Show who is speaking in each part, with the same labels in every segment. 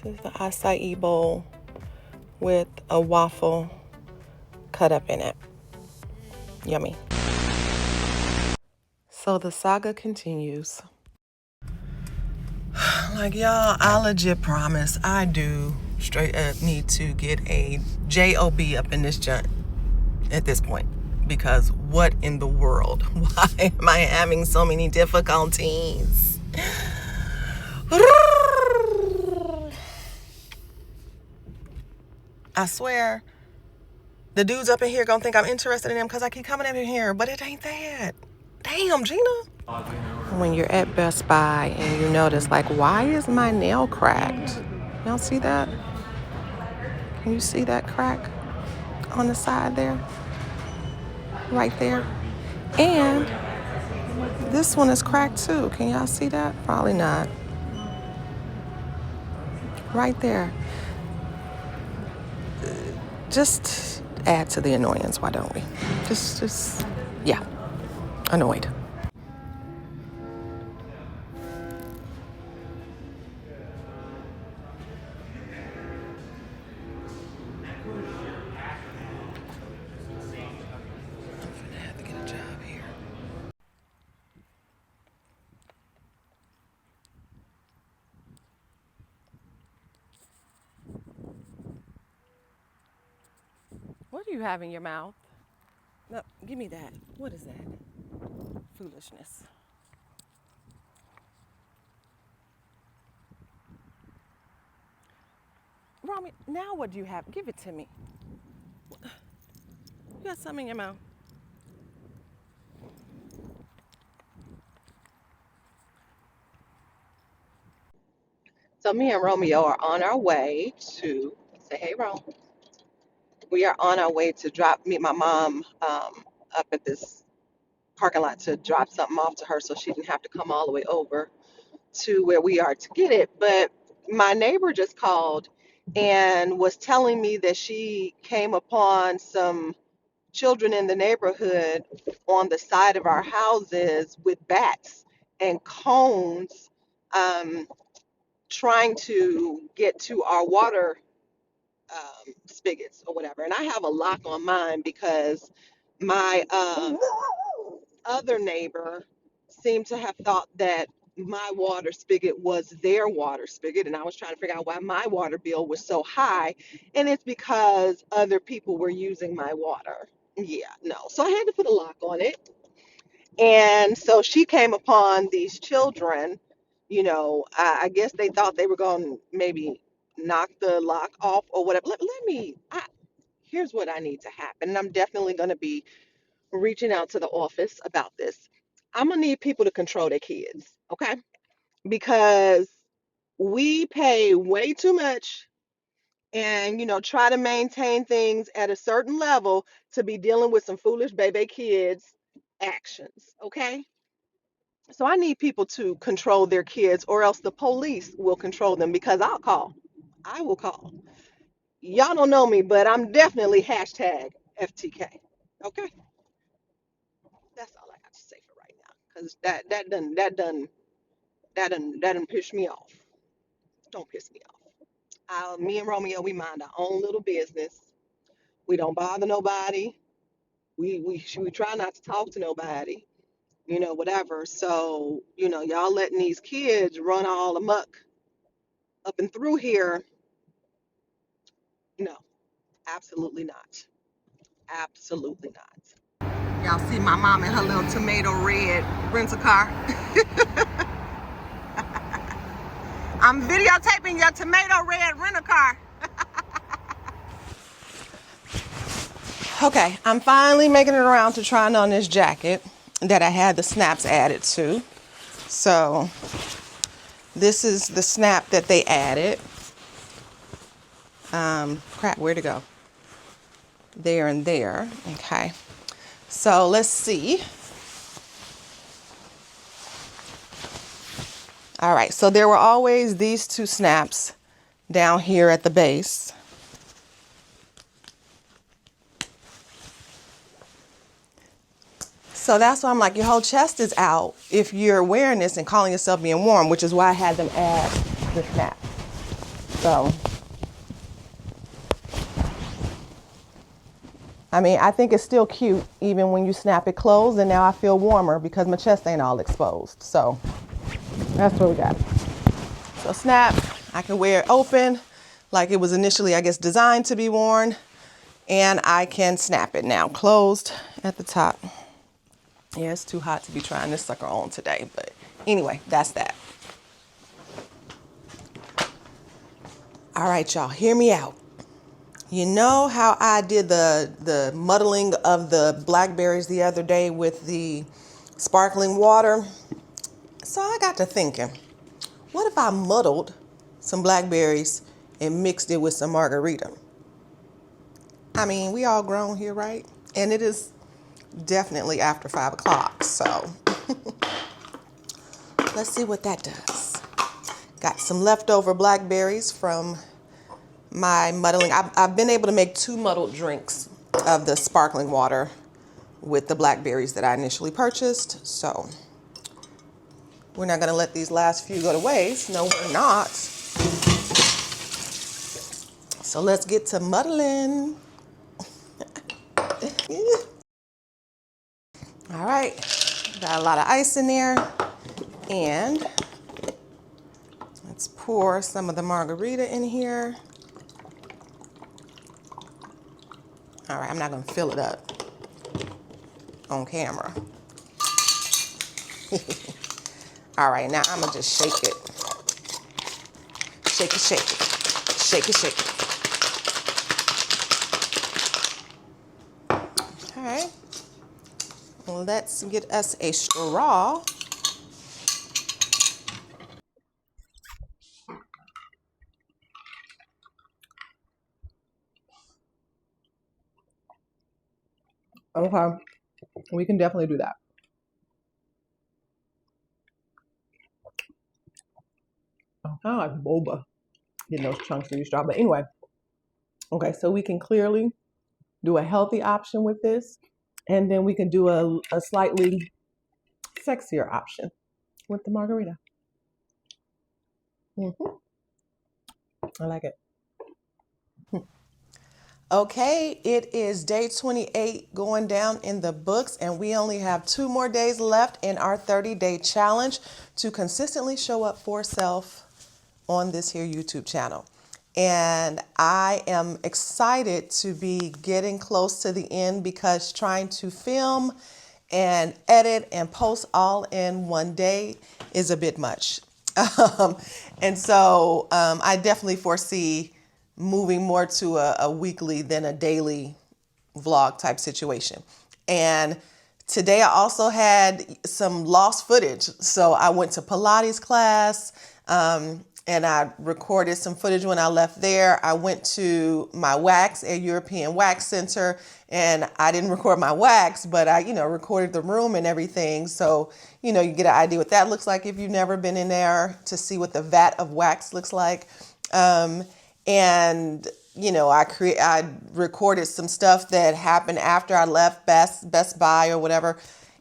Speaker 1: This is the acai bowl with a waffle cut up in it. Yummy. So the saga continues. Like, y'all, I legit promise I do straight up need to get a job up in this joint at this point, because what in the world? Why am I having so many difficulties? I swear the dudes up in here gonna think I'm interested in them because I keep coming up in here, but it ain't that. Damn, Gina. When you're at Best Buy and you notice, like, why is my nail cracked? Y'all see that? Can you see that crack on the side there? Right there. And this one is cracked too. Can y'all see that? Probably not. Right there. Just add to the annoyance, why don't we? Just, yeah, annoyed. What do you have in your mouth? No, give me that. What is that? Foolishness. Romeo, now what do you have? Give it to me. You got something in your mouth. So me and Romeo are on our way to, say hey, Rome. We are on our way to meet my mom up at this parking lot to drop something off to her so she didn't have to come all the way over to where we are to get it. But my neighbor just called and was telling me that she came upon some children in the neighborhood on the side of our houses with bats and cones, trying to get to our water spigots or whatever. And I have a lock on mine because my other neighbor seemed to have thought that my water spigot was their water spigot. And I was trying to figure out why my water bill was so high. And it's because other people were using my water. Yeah, no. So I had to put a lock on it. And so she came upon these children. I guess they thought they were going to maybe knock the lock off or whatever. Here's what I need to happen. And I'm definitely going to be reaching out to the office about this. I'm going to need people to control their kids, okay? Because we pay way too much and, try to maintain things at a certain level to be dealing with some foolish baby kids' actions, okay? So I need people to control their kids, or else the police will control them, because I'll call. I will call. Y'all don't know me, but I'm definitely hashtag FTK. Okay? That's all I got to say for right now. Because that done piss me off. Don't piss me off. Me and Romeo, we mind our own little business. We don't bother nobody. We try not to talk to nobody. Whatever. So, y'all letting these kids run all amok up and through here. No, absolutely not. Absolutely not. Y'all see my mom in her little tomato red rental car. I'm videotaping your tomato red rental car. Okay, I'm finally making it around to trying on this jacket that I had the snaps added to. So this is the snap that they added. Crap, where'd it go? There and there. Okay. So let's see. All right, so there were always these two snaps down here at the base. So that's why I'm like, your whole chest is out if you're wearing this and calling yourself being warm, which is why I had them add the snap. So, I mean, I think it's still cute even when you snap it closed, and now I feel warmer because my chest ain't all exposed. So that's what we got. So snap, I can wear it open like it was initially, I guess, designed to be worn, and I can snap it now closed at the top. Yeah, it's too hot to be trying this sucker on today, but anyway, that's that. All right, y'all, hear me out. You know how I did the muddling of the blackberries the other day with the sparkling water? So I got to thinking, what if I muddled some blackberries and mixed it with some margarita? I mean, we all grown here, right? And it is definitely after 5 o'clock, so let's see what that does. Got some leftover blackberries from my muddling. I've been able to make 2 muddled drinks of the sparkling water with the blackberries that I initially purchased. So we're not going to let these last few go to waste. No, we're not. So let's get to muddling. All right, got a lot of ice in there, and let's pour some of the margarita in here. All right, I'm not gonna fill it up on camera. All right, now I'm gonna just shake it. Shake it, shake it. Shake it, shake it. All right, well, let's get us a straw. Okay, we can definitely do that. Oh, kind of like boba, getting those chunks of your straw. But anyway, okay, so we can clearly do a healthy option with this, and then we can do a slightly sexier option with the margarita. I like it. Okay, it is day 28 going down in the books, and we only have 2 more days left in our 30-day challenge to consistently show up for self on this here YouTube channel. And I am excited to be getting close to the end because trying to film and edit and post all in one day is a bit much. And so I definitely foresee moving more to a weekly than a daily vlog type situation. And today I also had some lost footage. So I went to Pilates class, and I recorded some footage when I left there. I went to my wax at European Wax Center, and I didn't record my wax, but I, recorded the room and everything. So, you get an idea what that looks like if you've never been in there to see what the vat of wax looks like. And I recorded some stuff that happened after I left Best Buy or whatever.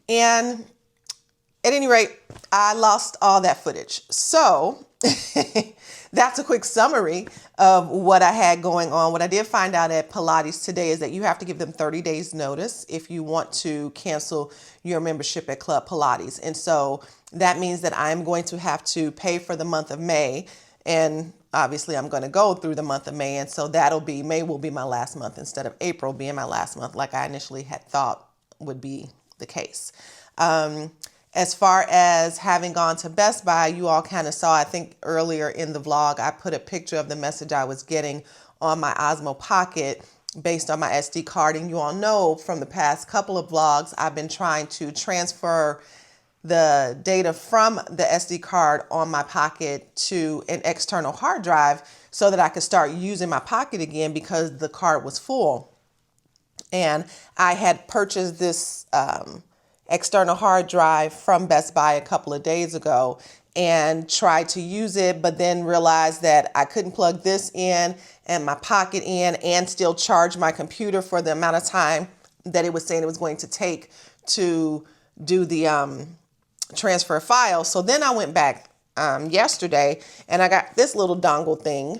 Speaker 1: And at any rate, I lost all that footage. So that's a quick summary of what I had going on. What I did find out at Pilates today is that you have to give them 30 days notice if you want to cancel your membership at Club Pilates. And so that means that I'm going to have to pay for the month of May. And obviously I'm going to go through the month of May. And so May will be my last month instead of April being my last month, like I initially had thought would be the case. As far as having gone to Best Buy, you all kind of saw, I think earlier in the vlog, I put a picture of the message I was getting on my Osmo Pocket based on my SD card. And you all know from the past couple of vlogs, I've been trying to transfer the data from the SD card on my Pocket to an external hard drive so that I could start using my Pocket again because the card was full. And I had purchased this external hard drive from Best Buy a couple of days ago and tried to use it, but then realized that I couldn't plug this in and my Pocket in and still charge my computer for the amount of time that it was saying it was going to take to do the transfer file. So then I went back yesterday and I got this little dongle thing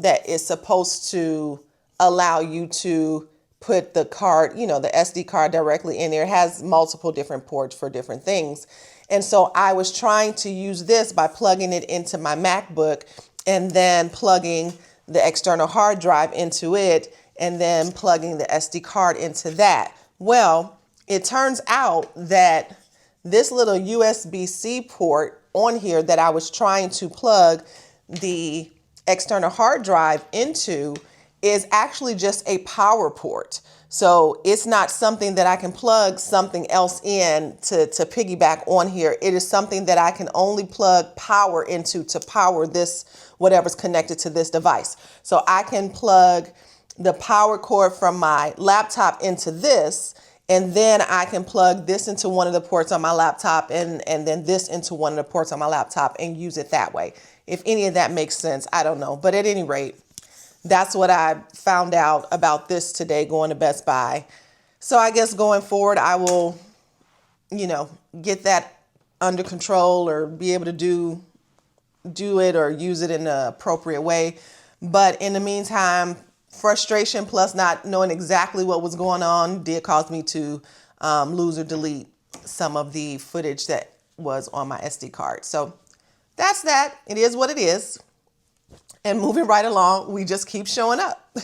Speaker 1: that is supposed to allow you to put the card, the SD card directly in there. It has multiple different ports for different things. And so I was trying to use this by plugging it into my MacBook and then plugging the external hard drive into it and then plugging the SD card into that. Well, it turns out that this little USB-C port on here that I was trying to plug the external hard drive into is actually just a power port. So it's not something that I can plug something else in to piggyback on here. It is something that I can only plug power into to power this, whatever's connected to this device. So I can plug the power cord from my laptop into this, and then I can plug this into one of the ports on my laptop and then this into one of the ports on my laptop and use it that way. If any of that makes sense, I don't know. But at any rate, that's what I found out about this today going to Best Buy. So I guess going forward, I will, get that under control or be able to do it or use it in an appropriate way. But in the meantime, frustration plus not knowing exactly what was going on did cause me to lose or delete some of the footage that was on my SD card. So that's that. It is what it is. And moving right along, we just keep showing up.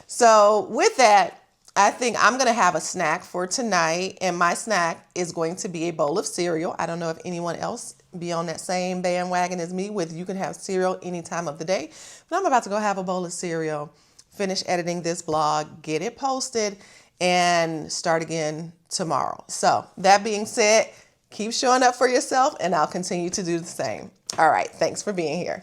Speaker 1: So with that, I think I'm going to have a snack for tonight. And my snack is going to be a bowl of cereal. I don't know if anyone else be on that same bandwagon as me with you can have cereal any time of the day. But I'm about to go have a bowl of cereal, finish editing this blog, get it posted, and start again tomorrow. So that being said, keep showing up for yourself and I'll continue to do the same. All right. Thanks for being here.